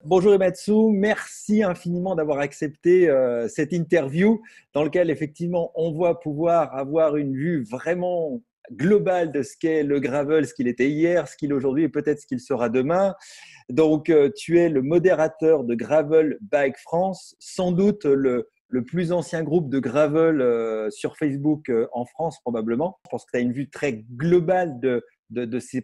Bonjour Ematsu, merci infiniment d'avoir accepté cette interview dans laquelle effectivement on va pouvoir avoir une vue vraiment globale de ce qu'est le gravel, ce qu'il était hier, ce qu'il est aujourd'hui et peut-être ce qu'il sera demain. Donc tu es le modérateur de Gravel Bike France, sans doute le plus ancien groupe de gravel sur Facebook en France probablement. Je pense que tu as une vue très globale de ces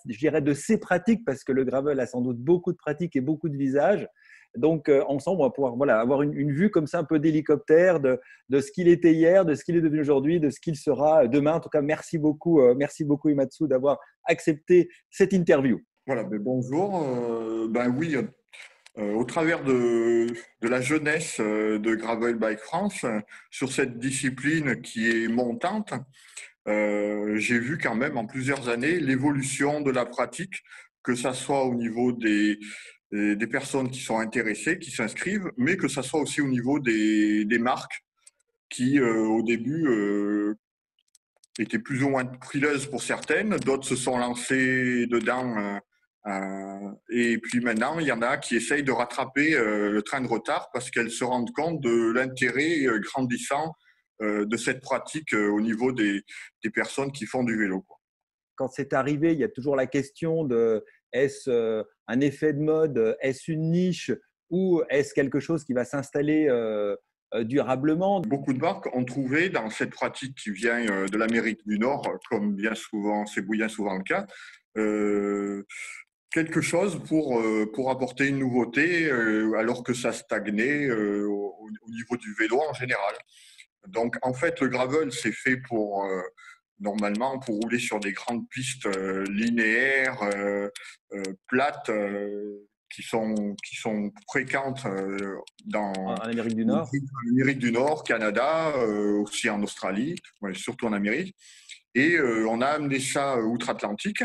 je dirais de ces pratiques, parce que le gravel a sans doute beaucoup de pratiques et beaucoup de visages. Donc, ensemble, on va pouvoir avoir une vue comme ça, un peu d'hélicoptère de ce qu'il était hier, de ce qu'il est devenu aujourd'hui, de ce qu'il sera demain. En tout cas, merci beaucoup Imatsu d'avoir accepté cette interview. Voilà, ben bonjour. Ben oui, au travers de la jeunesse de Gravel Bike France, sur cette discipline qui est montante, j'ai vu quand même en plusieurs années l'évolution de la pratique, que ça soit au niveau des personnes qui sont intéressées, qui s'inscrivent, mais que ça soit aussi au niveau des marques qui, au début, étaient plus ou moins frileuses pour certaines, d'autres se sont lancées dedans. Et puis maintenant, il y en a qui essayent de rattraper le train de retard parce qu'elles se rendent compte de l'intérêt grandissant de cette pratique au niveau des personnes qui font du vélo, quoi. Quand c'est arrivé, il y a toujours la question de est-ce un effet de mode, est-ce une niche ou est-ce quelque chose qui va s'installer durablement. Beaucoup de marques ont trouvé dans cette pratique qui vient de l'Amérique du Nord, comme bien souvent, c'est bien souvent le cas, euh, quelque chose pour apporter une nouveauté alors que ça stagnait au niveau du vélo en général. Donc en fait, le gravel, c'est fait pour normalement pour rouler sur des grandes pistes linéaires, plates, qui sont fréquentes En dans Amérique du Nord. l'Amérique du Nord, Canada, aussi en Australie, ouais, surtout en Amérique. Et on a amené ça outre-Atlantique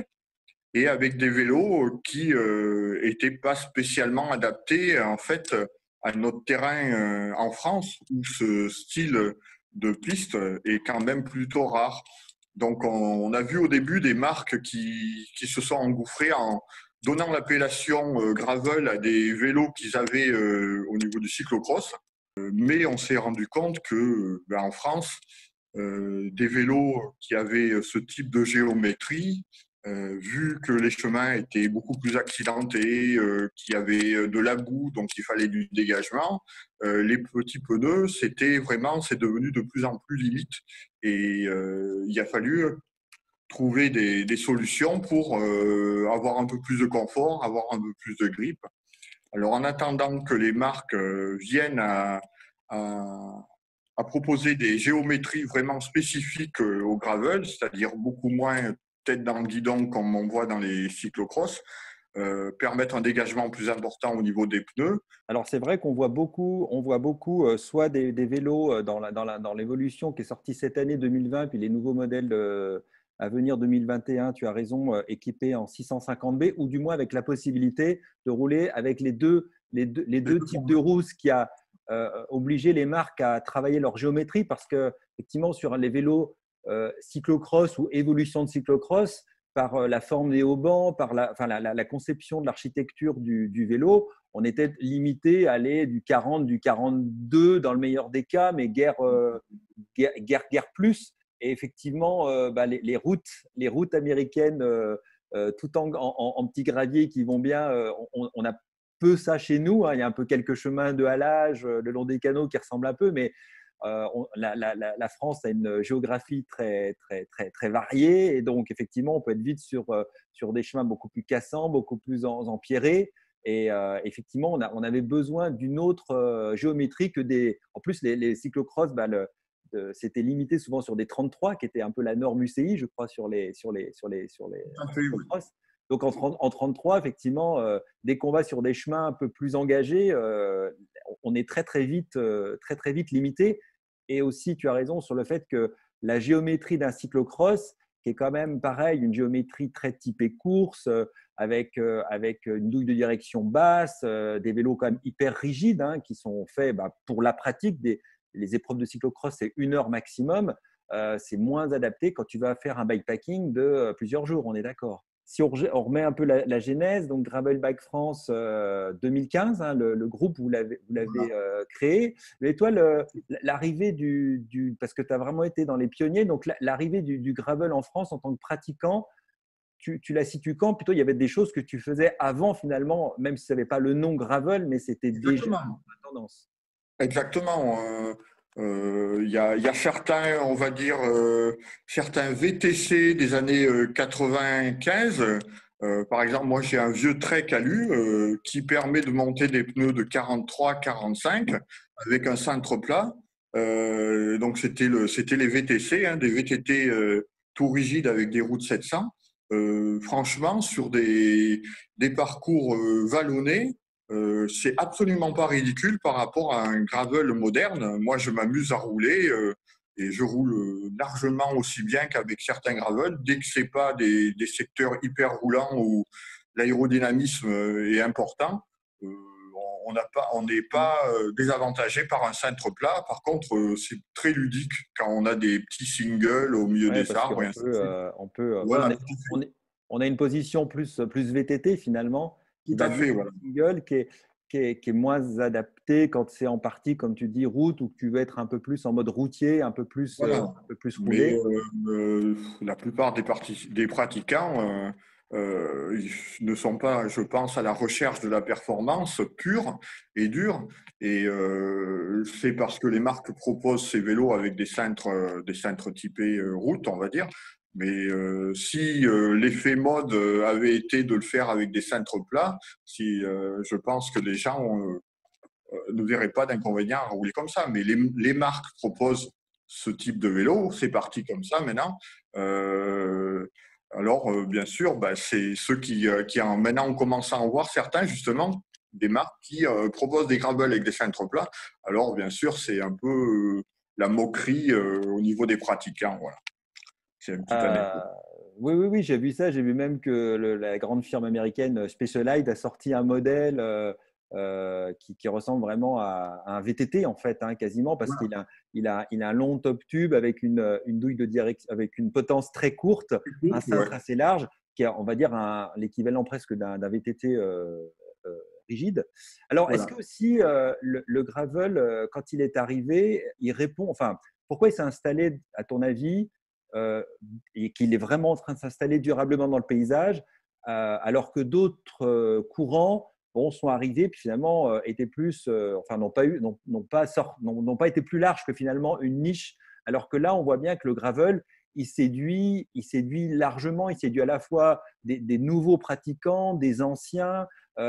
et avec des vélos qui étaient pas spécialement adaptés en fait à notre terrain en France où ce style de piste est quand même plutôt rare. Donc on a vu au début des marques qui se sont engouffrées en donnant l'appellation gravel à des vélos qu'ils avaient au niveau du cyclocross. Mais on s'est rendu compte que ben, en France, des vélos qui avaient ce type de géométrie, vu que les chemins étaient beaucoup plus accidentés, qu'il y avait de la boue, donc il fallait du dégagement, les petits pneus, c'est devenu de plus en plus limite. Et il a fallu trouver des solutions pour avoir un peu plus de confort, avoir un peu plus de grip. Alors en attendant que les marques viennent à à proposer des géométries vraiment spécifiques au gravel, c'est-à-dire beaucoup moins tête dans le guidon comme on voit dans les cyclocross, permettre un dégagement plus important au niveau des pneus. Alors c'est vrai on voit beaucoup soit des vélos dans l'évolution qui est sortie cette année 2020, puis les nouveaux modèles à venir 2021, tu as raison, équipés en 650B, ou du moins avec la possibilité de rouler avec les deux types de roues, ce qui a obligé les marques à travailler leur géométrie, parce que effectivement sur les vélos cyclocross ou évolution de cyclocross, par la forme des haubans, par la conception de l'architecture du vélo, on était limité à aller du 40, du 42 dans le meilleur des cas, mais guère plus. Et effectivement, les routes américaines, tout en petits graviers qui vont bien, on a peu ça chez nous, hein. Il y a un peu quelques chemins de halage le long des canaux qui ressemblent un peu, mais la France a une géographie très variée, et donc effectivement, on peut être vite sur des chemins beaucoup plus cassants, beaucoup plus empierrés. Et effectivement, on avait besoin d'une autre géométrie que des. En plus, les cyclocross, c'était limité souvent sur des 33, qui était un peu la norme UCI, je crois, sur les cyclocross. Donc en 33, effectivement, dès qu'on va sur des chemins un peu plus engagés, on est très vite limité. Et aussi, tu as raison sur le fait que la géométrie d'un cyclocross, qui est quand même pareil, une géométrie très typée course, avec une douille de direction basse, des vélos quand même hyper rigides, hein, qui sont faits pour la pratique. Les épreuves de cyclocross, c'est 1 heure maximum. C'est moins adapté quand tu vas faire un bikepacking de plusieurs jours, on est d'accord. si on remet un peu la genèse, donc Gravel Bike France 2015, hein, le groupe, vous l'avez Voilà. créé. Mais toi, l'arrivée parce que tu as vraiment été dans les pionniers, donc l'arrivée du gravel en France en tant que pratiquant, tu la situes quand? Plutôt, il y avait des choses que tu faisais avant finalement, même si ça n'avait pas le nom gravel, mais c'était déjà Exactement. la tendance. Exactement. Il y a certains, on va dire, certains VTC des années 95. Par exemple, moi, j'ai un vieux Trek Alu qui permet de monter des pneus de 43-45 avec un cintre plat. Donc, c'était les VTC, hein, des VTT tout rigides avec des roues de 700. Franchement, sur des parcours vallonnés, c'est absolument pas ridicule par rapport à un gravel moderne. Moi, je m'amuse à rouler et je roule largement aussi bien qu'avec certains gravels. Dès que c'est pas des secteurs hyper roulants où l'aérodynamisme est important, euh, on n'est pas désavantagé par un cintre plat. Par contre, c'est très ludique quand on a des petits singles au milieu Ouais, des parce arbres qu'on et ainsi de peut, suite. ouais, Voilà, on a une position plus VTT finalement, qui tout va à bien fait, au voilà. single, qui est moins adapté quand c'est en partie, comme tu dis, route, ou que tu veux être un peu plus en mode routier, Voilà. un peu plus Mais roulé. la plupart des pratiquants ils ne sont pas, je pense, à la recherche de la performance pure et dure. Et c'est parce que les marques proposent ces vélos avec des cintres typés route, on va dire. Mais si l'effet mode avait été de le faire avec des cintres plats, si je pense que les gens ne verraient pas d'inconvénient à rouler comme ça. Mais les marques proposent ce type de vélo, c'est parti comme ça maintenant. Euh, alors, bien sûr, bah, c'est ceux maintenant, on commence à en voir certains, justement, des marques qui proposent des gravels avec des cintres plats. Alors, bien sûr, c'est un peu la moquerie au niveau des pratiquants. Voilà. C'est une petite Euh, anecdote. oui, j'ai vu ça. J'ai vu même que la grande firme américaine Specialized a sorti un modèle qui ressemble vraiment à un VTT en fait, hein, quasiment, parce Voilà. il a un long top tube avec une douille de direction, avec une potence très courte, un Ouais. cintre assez large, qui est, on va dire, l'équivalent presque d'un VTT euh, rigide. Alors, est-ce que Voilà. aussi le gravel, quand il est arrivé, il répond, enfin, pourquoi il s'est installé, à ton avis, euh, et qu'il est vraiment en train de s'installer durablement dans le paysage, alors que d'autres courants sont arrivés puis finalement étaient plus, enfin n'ont pas été plus larges que finalement une niche. Alors que là, on voit bien que le gravel, il séduit largement, il séduit à la fois des nouveaux pratiquants, des anciens,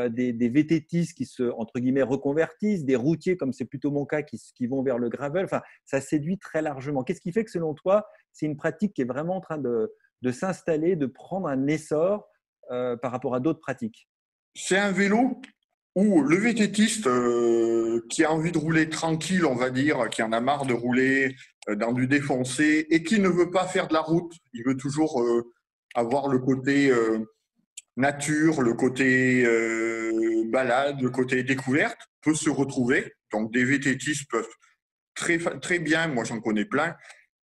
des VTTistes qui se, entre guillemets, reconvertissent, des routiers, comme c'est plutôt mon cas, qui vont vers le gravel. Enfin, ça séduit très largement. Qu'est-ce qui fait que selon toi, c'est une pratique qui est vraiment en train de s'installer, de prendre un essor par rapport à d'autres pratiques? C'est un vélo où le VTTiste qui a envie de rouler tranquille, on va dire, qui en a marre de rouler dans du défoncé et qui ne veut pas faire de la route, il veut toujours avoir le côté nature, le côté balade, le côté découverte, peut se retrouver. Donc des VTTistes peuvent très bien, moi j'en connais plein,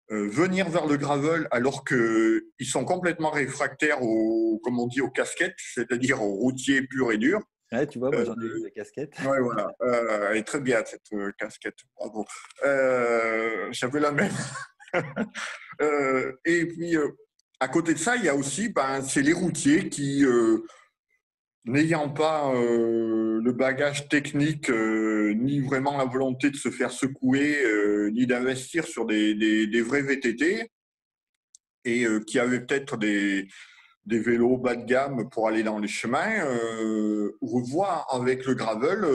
venir vers le gravel alors qu'ils sont complètement réfractaires comme on dit, aux casquettes, c'est-à-dire aux routiers purs et durs. Ouais, tu vois, moi Euh, j'en ai une de casquette. Ouais, voilà. Elle est très bien, cette casquette. Bravo. J'avais la même. Et puis, à côté de ça, il y a aussi, ben, c'est les routiers qui, n'ayant pas le bagage technique, ni vraiment la volonté de se faire secouer, ni d'investir sur des vrais VTT, et qui avaient peut-être des vélos bas de gamme pour aller dans les chemins, revoir avec le gravel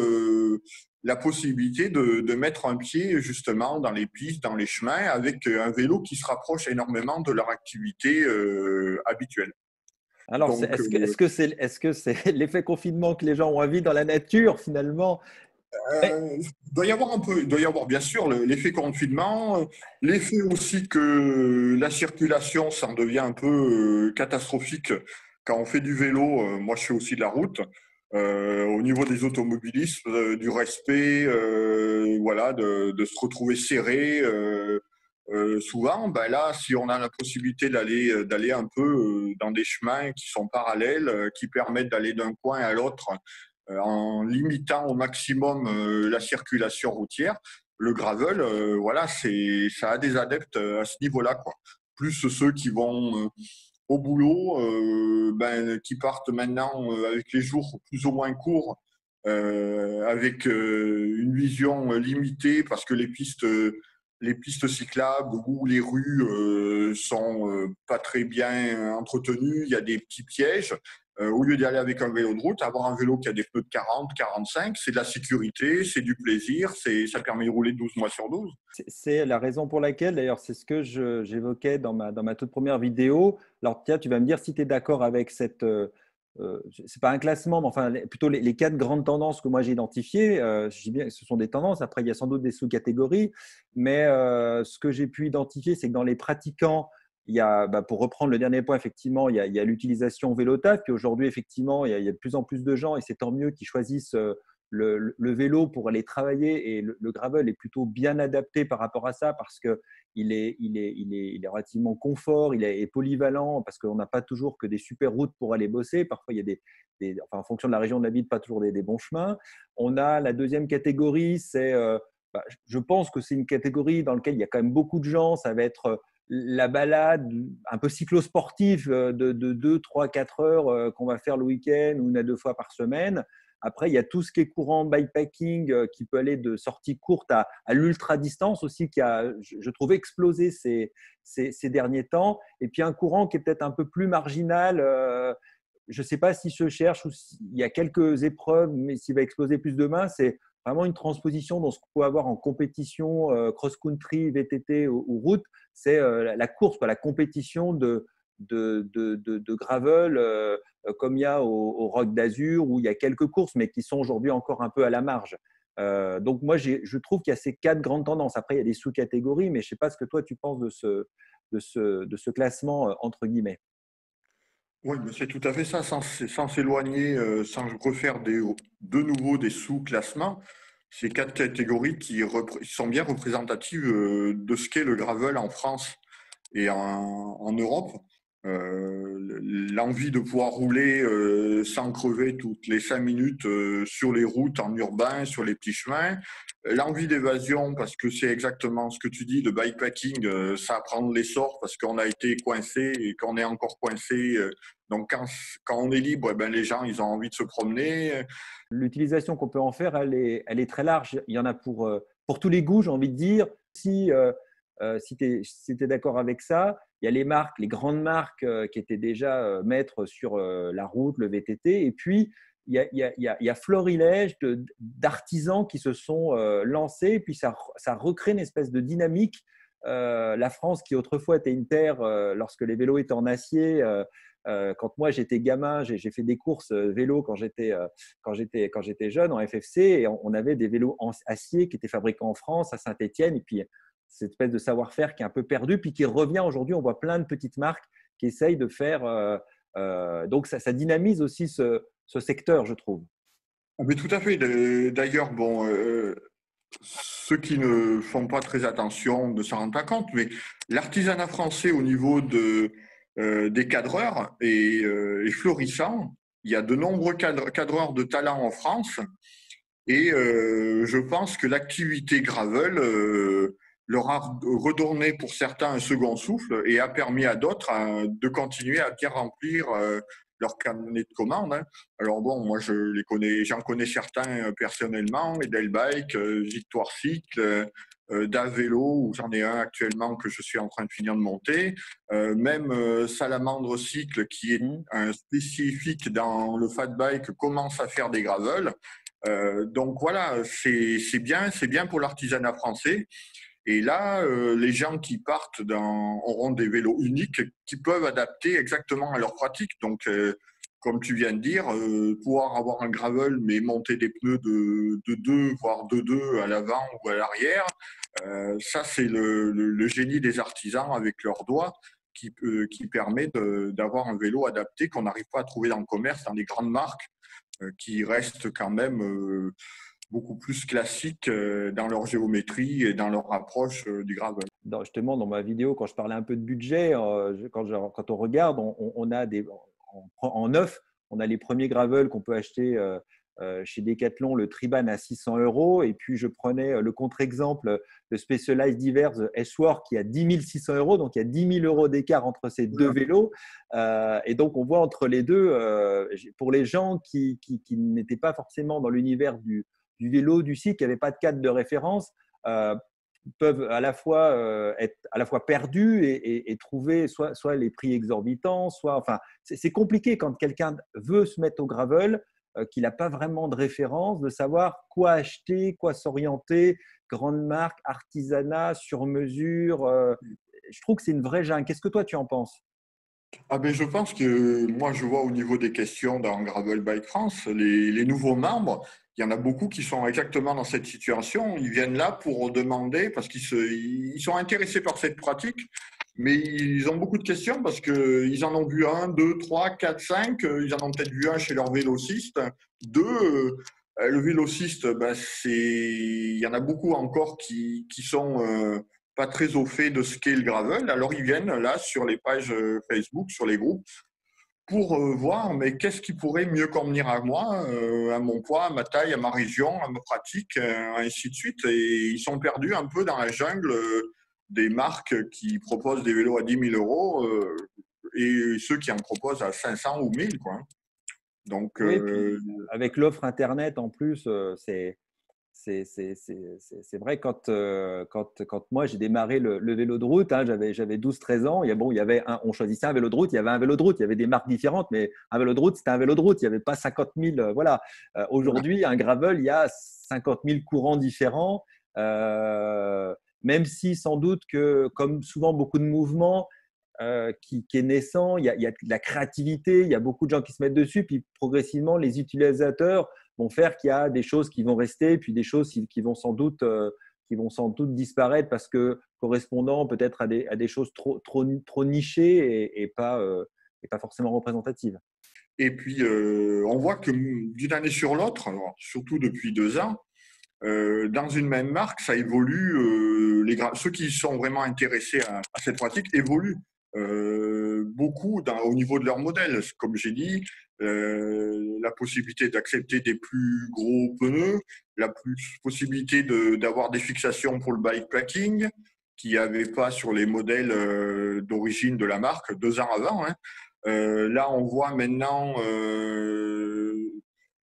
la possibilité de mettre un pied justement dans les pistes, dans les chemins, avec un vélo qui se rapproche énormément de leur activité habituelle. Alors, Donc, est-ce que c'est l'effet confinement que les gens ont envie dans la nature finalement? Ouais. il doit y avoir un peu, il doit y avoir bien sûr l'effet confinement, l'effet aussi que la circulation, ça en devient un peu catastrophique quand on fait du vélo. Moi, je fais aussi de la route. Au niveau des automobilistes, du respect, voilà, de se retrouver serré. souvent, ben là, si on a la possibilité d'aller un peu dans des chemins qui sont parallèles, qui permettent d'aller d'un coin à l'autre en limitant au maximum la circulation routière, le gravel, voilà, ça a des adeptes à ce niveau-là, quoi. Plus ceux qui vont au boulot, qui partent maintenant avec les jours plus ou moins courts, avec une vision limitée parce que les pistes cyclables ou les rues sont pas très bien entretenues, il y a des petits pièges. Au lieu d'aller avec un vélo de route, avoir un vélo qui a des pneus de 40, 45, c'est de la sécurité, c'est du plaisir, ça permet de rouler 12 mois sur 12. C'est la raison pour laquelle, d'ailleurs, c'est ce que j'évoquais dans ma toute première vidéo. Alors, tiens, tu vas me dire si tu es d'accord avec cette. C'est pas un classement, mais enfin, plutôt les quatre grandes tendances que moi j'ai identifiées. Je dis bien que ce sont des tendances. Après, il y a sans doute des sous-catégories. Mais ce que j'ai pu identifier, c'est que dans les pratiquants, il y a, pour reprendre le dernier point, effectivement, il y a l'utilisation vélo taf. Puis aujourd'hui, effectivement, il y a de plus en plus de gens, et c'est tant mieux, qui choisissent le vélo pour aller travailler, et le gravel est plutôt bien adapté par rapport à ça parce qu'il est relativement confort, il est polyvalent parce qu'on n'a pas toujours que des super routes pour aller bosser. Parfois, il y a enfin, en fonction de la région de la ville, pas toujours des bons chemins. On a la deuxième catégorie, c'est, je pense que c'est une catégorie dans laquelle il y a quand même beaucoup de gens. Ça va être la balade un peu cyclosportive de 2, 3, 4 heures qu'on va faire le week-end ou une à deux fois par semaine. Après, il y a tout ce qui est courant bikepacking qui peut aller de sorties courtes à l'ultra-distance aussi, qui a, je trouve, explosé ces derniers temps. Et puis un courant qui est peut-être un peu plus marginal. Je ne sais pas s'il se cherche ou s'il y a quelques épreuves, mais s'il va exploser plus demain, c'est vraiment une transposition dans ce qu'on peut avoir en compétition cross-country, VTT ou route. C'est la course, la compétition de gravel comme il y a au Rock d'Azur, où il y a quelques courses, mais qui sont aujourd'hui encore un peu à la marge. Donc moi, je trouve qu'il y a ces quatre grandes tendances. Après, il y a des sous-catégories, mais je ne sais pas ce que toi, tu penses de ce classement, entre guillemets. Oui, mais c'est tout à fait ça, sans s'éloigner, sans refaire de nouveau des sous-classements. Ces quatre catégories qui sont bien représentatives de ce qu'est le gravel en France et en Europe. L'envie de pouvoir rouler sans crever toutes les 5 minutes sur les routes en urbain, sur les petits chemins. L'envie d'évasion, parce que c'est exactement ce que tu dis, le bikepacking, ça prend de l'essor parce qu'on a été coincé et qu'on est encore coincé. Donc quand on est libre, eh ben, les gens, ils ont envie de se promener. L'utilisation qu'on peut en faire, elle est très large. Il y en a pour tous les goûts, j'ai envie de dire. Si tu es d'accord avec ça, il y a les marques, les grandes marques qui étaient déjà maîtres sur la route, le VTT. Et puis, il y a florilège d'artisans qui se sont lancés. Et puis, ça recrée une espèce de dynamique. La France, qui autrefois était une terre, lorsque les vélos étaient en acier, quand moi j'étais gamin, j'ai fait des courses vélo quand j'étais jeune en FFC, et on avait des vélos en acier qui étaient fabriqués en France, à Saint-Étienne. Et puis, cette espèce de savoir-faire qui est un peu perdu, puis qui revient aujourd'hui. On voit plein de petites marques qui essayent de faire. Donc, ça dynamise aussi ce secteur, je trouve. Ah, mais tout à fait. D'ailleurs, bon, ceux qui ne font pas très attention ne s'en rendent pas compte, mais l'artisanat français au niveau des cadreurs est florissant. Il y a de nombreux cadreurs de talent en France, et je pense que l'activité gravel leur a redonné pour certains un second souffle et a permis à d'autres de continuer à bien remplir leur carnet de commandes, hein. Alors bon, moi j'en connais certains personnellement, Edelbike, Victoire Cycle, Davelo, où j'en ai un actuellement que je suis en train de finir de monter, même Salamandre Cycle, qui est un spécifique dans le fat bike, commence à faire des gravels. Donc voilà, c'est bien pour l'artisanat français. Et là, les gens qui partent auront des vélos uniques qui peuvent adapter exactement à leur pratique. Donc, comme tu viens de dire, pouvoir avoir un gravel mais monter des pneus de 2, voire de 2 à l'avant ou à l'arrière, ça c'est le génie des artisans avec leurs doigts qui permet d'avoir un vélo adapté qu'on n'arrive pas à trouver dans le commerce, dans les grandes marques qui restent quand même beaucoup plus classiques dans leur géométrie et dans leur approche du gravel. justement dans ma vidéo, quand je parlais un peu de budget, quand on regarde, on a en neuf, on a les premiers gravel qu'on peut acheter chez Decathlon, le Triban à 600 euros. Et puis, je prenais le contre-exemple, le Specialized Divers S-Work qui a 10 600 euros. Donc, il y a 10 000 euros d'écart entre ces deux vélos. Et donc, on voit entre les deux, pour les gens qui n'étaient pas forcément dans l'univers du vélo, du cycle, qui n'avaient pas de cadre de référence, peuvent à la fois être à la fois perdus et trouver soit les prix exorbitants, enfin, c'est compliqué quand quelqu'un veut se mettre au gravel, qu'il n'a pas vraiment de référence, de savoir quoi acheter, quoi s'orienter, grande marque, artisanat, sur mesure. Je trouve que c'est une vraie jungle. Qu'est-ce que toi tu en penses? Ah ben, je pense que moi, je vois au niveau des questions dans Gravel Bike France, les nouveaux membres, il y en a beaucoup qui sont exactement dans cette situation. Ils viennent là pour demander, parce ils sont intéressés par cette pratique, mais ils ont beaucoup de questions parce qu'ils en ont vu un, deux, trois, quatre, cinq. Ils en ont peut-être vu un chez leur vélociste. Deux, le vélociste, ben, il y en a beaucoup encore qui sont pas très au fait de ce qu'est le gravel. Alors ils viennent là sur les pages Facebook, sur les groupes, pour voir mais qu'est-ce qui pourrait mieux convenir à moi, à mon poids, à ma taille, à ma région, à ma pratique, ainsi de suite. Et ils sont perdus un peu dans la jungle des marques qui proposent des vélos à 10 000 euros et ceux qui en proposent à 500 ou 1000, quoi. Donc, Oui, puis avec l'offre Internet en plus, c'est vrai quand moi j'ai démarré le vélo de route, hein, j'avais 12-13 ans, on choisissait un vélo de route, il y avait un vélo de route, il y avait des marques différentes, mais un vélo de route, c'était un vélo de route, il n'y avait pas 50 000. Voilà. voilà. Aujourd'hui, un gravel, il y a 50 000 courants différents, même si sans doute que, comme souvent beaucoup de mouvements, qui est naissant, il y a de la créativité, il y a beaucoup de gens qui se mettent dessus, puis progressivement, les utilisateurs vont faire qu'il y a des choses qui vont rester, puis des choses qui vont sans doute disparaître parce que correspondant peut-être à des choses trop nichées et pas forcément représentatives. Et puis, on voit que d'une année sur l'autre, surtout depuis 2 ans, dans une même marque, ça évolue. Ceux qui sont vraiment intéressés à cette pratique évoluent beaucoup au niveau de leur modèle. Comme j'ai dit, la possibilité d'accepter des plus gros pneus, possibilité d'avoir des fixations pour le bikepacking qu'il n'y avait pas sur les modèles d'origine de la marque 2 ans avant, hein. Là, on voit maintenant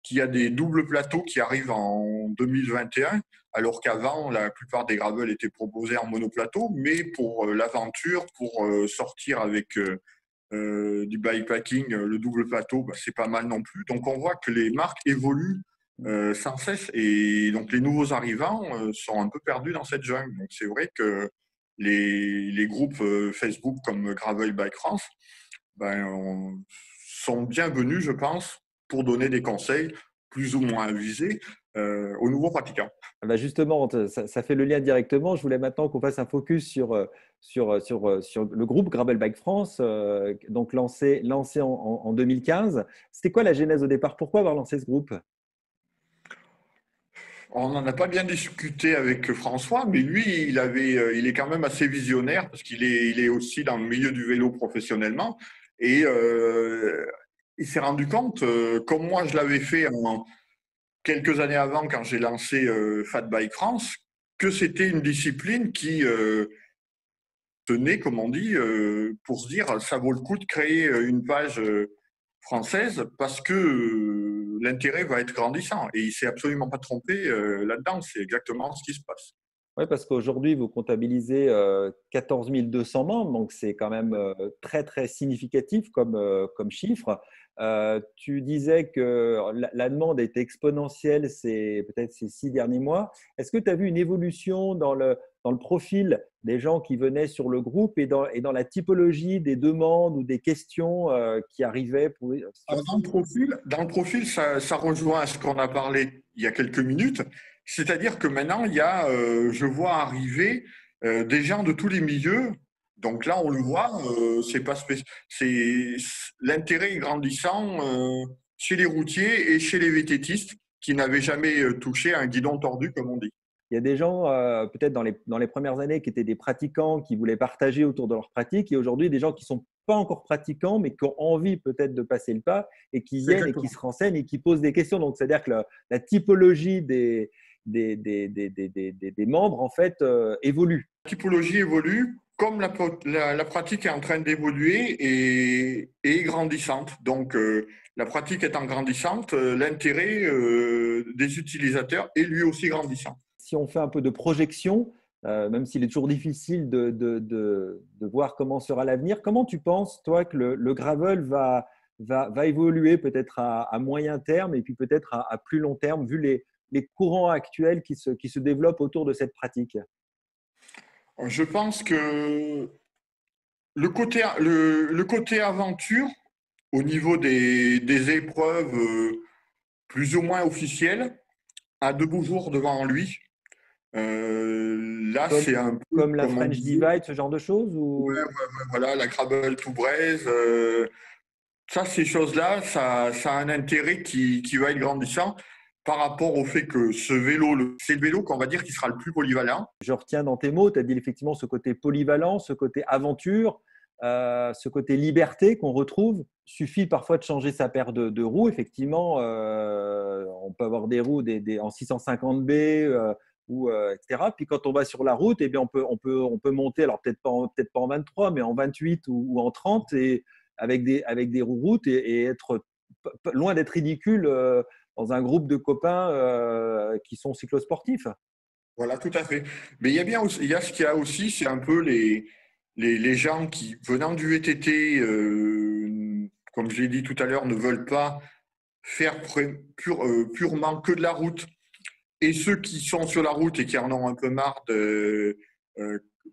qu'il y a des doubles plateaux qui arrivent en 2021, alors qu'avant, la plupart des gravels étaient proposés en monoplateau, mais pour l'aventure, pour sortir avec du bikepacking, le double plateau, bah, c'est pas mal non plus. Donc, on voit que les marques évoluent sans cesse, et donc les nouveaux arrivants sont un peu perdus dans cette jungle. Donc, c'est vrai que les groupes Facebook comme Gravel Bike France sont bienvenus, je pense, pour donner des conseils plus ou moins avisés aux nouveaux pratiquants. Bah justement, ça fait le lien directement. Je voulais maintenant qu'on fasse un focus sur le groupe Gravel Bike France, donc lancé en 2015. C'était quoi la genèse au départ? Pourquoi avoir lancé ce groupe? On n'en a pas bien discuté avec François, mais lui, il est quand même assez visionnaire parce il est aussi dans le milieu du vélo professionnellement, et il s'est rendu compte, comme moi je l'avais fait quelques années avant quand j'ai lancé Fat Bike France, que c'était une discipline qui tenait, comme on dit, pour se dire ça vaut le coup de créer une page française parce que l'intérêt va être grandissant. Et il s'est absolument pas trompé là-dedans. C'est exactement ce qui se passe. Oui, parce qu'aujourd'hui, vous comptabilisez 14 200 membres, donc c'est quand même très, très significatif comme chiffre. Tu disais que la demande était exponentielle peut-être ces 6 derniers mois. Est-ce que tu as vu une évolution dans le profil des gens qui venaient sur le groupe et dans la typologie des demandes ou des questions qui arrivaient Alors, dans le profil ça rejoint à ce qu'on a parlé il y a quelques minutes. C'est-à-dire que maintenant, je vois arriver des gens de tous les milieux. Donc là, on le voit, c'est l'intérêt est grandissant chez les routiers et chez les VTTistes qui n'avaient jamais touché un guidon tordu, comme on dit. il y a des gens, peut-être dans les premières années, qui étaient des pratiquants, qui voulaient partager autour de leur pratique, et aujourd'hui, des gens qui ne sont pas encore pratiquants, mais qui ont envie peut-être de passer le pas, et qui C'est viennent et qui exactement. se renseignent et qui posent des questions. Donc, c'est-à-dire que la typologie des membres, en fait, évolue. La typologie évolue, comme la pratique est en train d'évoluer et est grandissante. Donc, la pratique étant grandissante, l'intérêt des utilisateurs est lui aussi grandissant. Si on fait un peu de projection, même s'il est toujours difficile de voir comment sera l'avenir, comment tu penses, toi, que le gravel va évoluer peut-être à moyen terme et puis peut-être à plus long terme, vu les courants actuels qui se développent autour de cette pratique? Je pense que le côté aventure, au niveau des épreuves plus ou moins officielles, a de beaux jours devant lui. Là, Comme, c'est un peu comme la comme on French disait, Divide, ce genre de choses ouais, ouais, ou... ouais, voilà, la Crabble to Braise. Ça, ces choses-là, ça a un intérêt qui va être grandissant par rapport au fait que ce vélo, c'est le vélo qu'on va dire qui sera le plus polyvalent. Je retiens dans tes mots, tu as dit effectivement ce côté polyvalent, ce côté aventure, ce côté liberté qu'on retrouve. Il suffit parfois de changer sa paire de roues. Effectivement, on peut avoir des roues en 650B etc. Puis quand on va sur la route, eh bien, on peut monter, alors peut-être pas en 23, mais en 28 ou en 30 et avec des roues routes et être loin d'être ridicule dans un groupe de copains qui sont cyclosportifs. Voilà, tout à fait. Mais il y a bien aussi, il y a ce qu'il y a aussi, c'est un peu les gens qui, venant du VTT, comme je l'ai dit tout à l'heure, ne veulent pas faire purement que de la route. Et ceux qui sont sur la route et qui en ont un peu marre euh,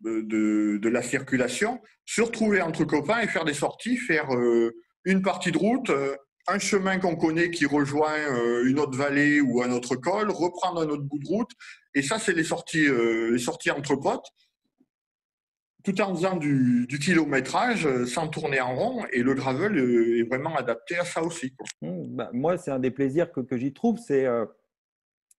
de la circulation, se retrouver entre copains et faire des sorties, faire une partie de route, un chemin qu'on connaît qui rejoint une autre vallée ou un autre col, reprendre un autre bout de route. Et ça, c'est les sorties entre potes, tout en faisant du kilométrage, sans tourner en rond. Et le gravel est vraiment adapté à ça aussi, quoi. Bah, moi, c'est un des plaisirs que j'y trouve.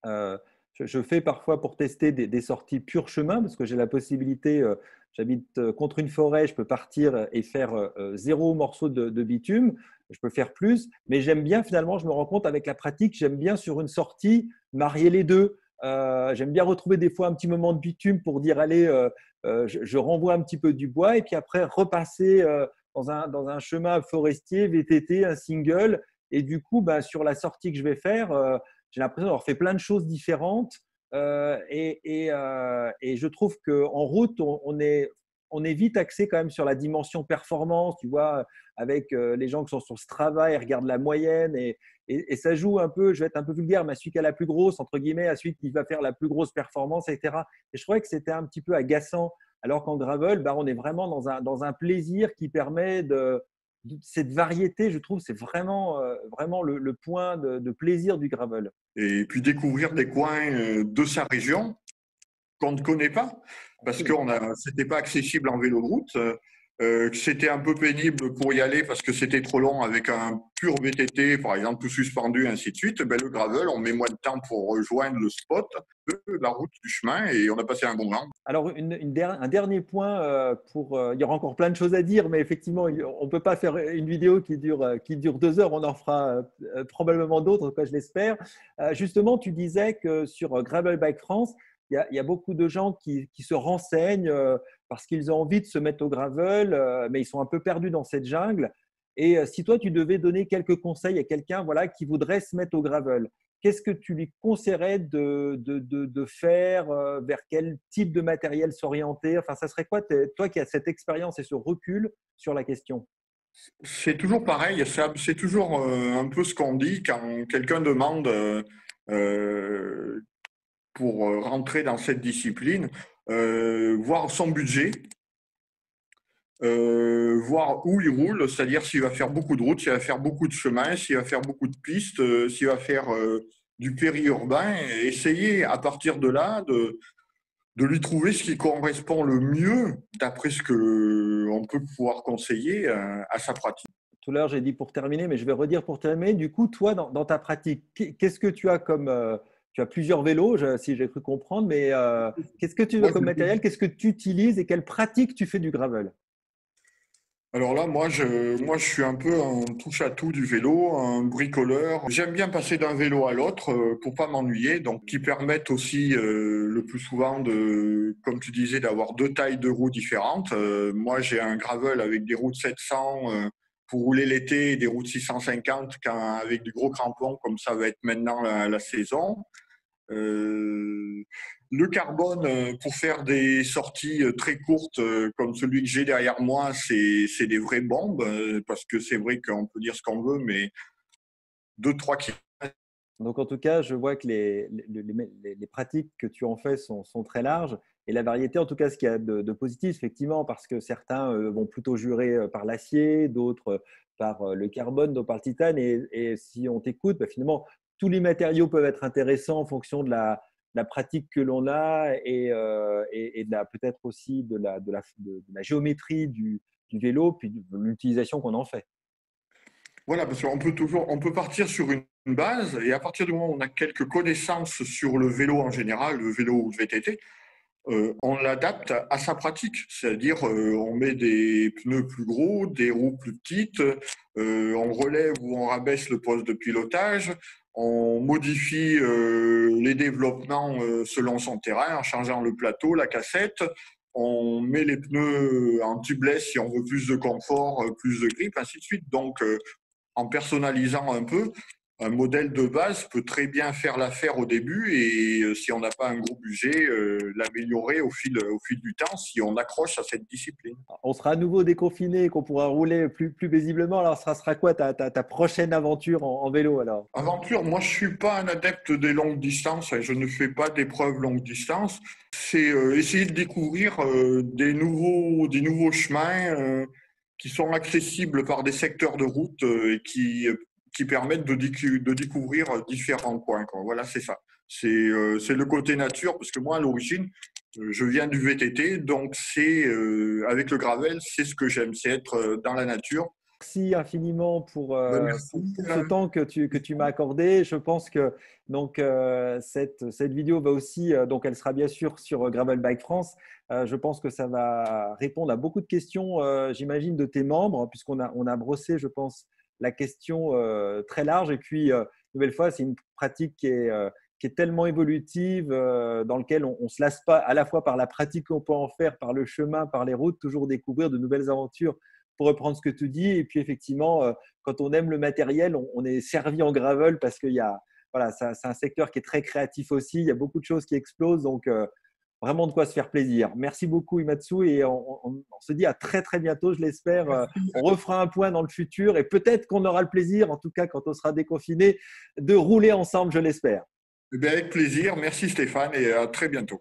Euh, je fais parfois pour tester des sorties pur chemin parce que j'ai la possibilité, j'habite contre une forêt, je peux partir et faire zéro morceau de bitume. Je peux faire plus, mais j'aime bien finalement, je me rends compte avec la pratique, j'aime bien sur une sortie marier les deux. J'aime bien retrouver des fois un petit moment de bitume pour dire allez, je renvoie un petit peu du bois et puis après repasser dans un chemin forestier, VTT, un single. Et du coup, bah, sur la sortie que je vais faire, j'ai l'impression d'avoir fait plein de choses différentes. Et je trouve qu'en route, on est vite axé quand même sur la dimension performance, tu vois, avec les gens qui sont sur Strava, ils regardent la moyenne et ça joue un peu, je vais être un peu vulgaire, mais à celui qui a la plus grosse, entre guillemets, à celui qui va faire la plus grosse performance, etc. Et je trouvais que c'était un petit peu agaçant, alors qu'en gravel, bah, on est vraiment dans un plaisir qui permet cette variété, je trouve, c'est vraiment le point de plaisir du gravel. Et puis découvrir des coins de sa région qu'on ne connaît pas, parce que Absolument. c'était pas accessible en vélo de route, que c'était un peu pénible pour y aller parce que c'était trop long avec un pur VTT, par exemple, tout suspendu, ainsi de suite. Ben, le gravel, on met moins de temps pour rejoindre le spot que la route du chemin et on a passé un bon moment. Alors, un dernier point il y aura encore plein de choses à dire, mais effectivement, on ne peut pas faire une vidéo qui dure 2 heures. On en fera probablement d'autres, quoi, je l'espère. Justement, tu disais que sur Gravel Bike France, il y a beaucoup de gens qui se renseignent parce qu'ils ont envie de se mettre au gravel, mais ils sont un peu perdus dans cette jungle. Et si toi, tu devais donner quelques conseils à quelqu'un voilà, qui voudrait se mettre au gravel, qu'est-ce que tu lui conseillerais de faire, vers quel type de matériel s'orienter? Enfin, ça serait quoi, toi qui as cette expérience et ce recul sur la question? C'est toujours pareil, c'est toujours un peu ce qu'on dit quand quelqu'un demande euh, pour rentrer dans cette discipline, voir son budget, voir où il roule, c'est-à-dire s'il va faire beaucoup de routes, s'il va faire beaucoup de chemins, s'il va faire beaucoup de pistes, s'il va faire du périurbain, et essayer à partir de là de lui trouver ce qui correspond le mieux d'après ce que on peut pouvoir conseiller à sa pratique. Tout à l'heure, j'ai dit pour terminer, mais je vais redire pour terminer. Du coup, toi, dans ta pratique, qu'est-ce que tu as tu as plusieurs vélos, si j'ai cru comprendre, mais qu'est-ce que tu veux Moi, comme matériel? Qu'est-ce que tu utilises et quelle pratique tu fais du gravel? Alors là, moi, je suis un peu un touche-à-tout du vélo, un bricoleur. J'aime bien passer d'un vélo à l'autre pour pas m'ennuyer, donc qui permettent aussi le plus souvent de, comme tu disais, d'avoir deux tailles de roues différentes. Moi, j'ai un gravel avec des roues de 700 pour rouler l'été et des roues de 650 avec du gros crampons, comme ça va être maintenant la saison. Euh, le carbone, pour faire des sorties très courtes comme celui que j'ai derrière moi, c'est des vraies bombes, parce que c'est vrai qu'on peut dire ce qu'on veut, mais 2-3 kilomètres. Donc, en tout cas, je vois que les pratiques que tu en fais sont très larges et la variété, en tout cas, ce qu'il y a de positif, effectivement, parce que certains vont plutôt jurer par l'acier, d'autres par le carbone, d'autres par le titane. Et si on t'écoute, bah, finalement, tous les matériaux peuvent être intéressants en fonction de la pratique que l'on a et peut-être aussi de la géométrie du vélo, puis de l'utilisation qu'on en fait. Voilà, parce on peut partir sur une base et à partir du moment où on a quelques connaissances sur le vélo en général, le vélo ou le VTT, on l'adapte à sa pratique. C'est-à-dire, on met des pneus plus gros, des roues plus petites, on relève ou on rabaisse le poste de pilotage, on modifie les développements selon son terrain en changeant le plateau, la cassette. On met les pneus en tubeless si on veut plus de confort, plus de grip, ainsi de suite. Donc, en personnalisant un peu, un modèle de base peut très bien faire l'affaire au début et si on n'a pas un gros budget, l'améliorer au fil du temps si on accroche à cette discipline. On sera à nouveau déconfiné et qu'on pourra rouler plus paisiblement. Alors, ça sera quoi ta prochaine aventure en vélo alors? Aventure, moi je suis pas un adepte des longues distances, hein, je ne fais pas d'épreuves longue distance. C'est essayer de découvrir des nouveaux chemins qui sont accessibles par des secteurs de route et qui permettent de découvrir différents coins, quoi. Voilà, c'est ça. C'est le côté nature, parce que moi à l'origine, je viens du VTT, donc avec le gravel, c'est ce que j'aime, c'est être dans la nature. Merci infiniment Ben, pour ce temps que tu m'as accordé. Je pense que donc, cette vidéo va aussi, donc elle sera bien sûr sur Gravel Bike France. Je pense que ça va répondre à beaucoup de questions, j'imagine, de tes membres, puisqu'on a brossé, je pense, la question très large. Et puis, nouvelle fois, c'est une pratique qui est tellement évolutive, dans laquelle on ne se lasse pas à la fois par la pratique qu'on peut en faire, par le chemin, par les routes, toujours découvrir de nouvelles aventures pour reprendre ce que tu dis. Et puis, effectivement, quand on aime le matériel, on est servi en gravel parce qu'il y a, voilà, c'est un secteur qui est très créatif aussi. Il y a beaucoup de choses qui explosent. Donc, vraiment de quoi se faire plaisir. Merci beaucoup, Imatsu. Et on se dit à très, très bientôt, je l'espère. On refera un point dans le futur et peut-être qu'on aura le plaisir, en tout cas quand on sera déconfiné, de rouler ensemble, je l'espère. Eh bien, avec plaisir. Merci Stéphane et à très bientôt.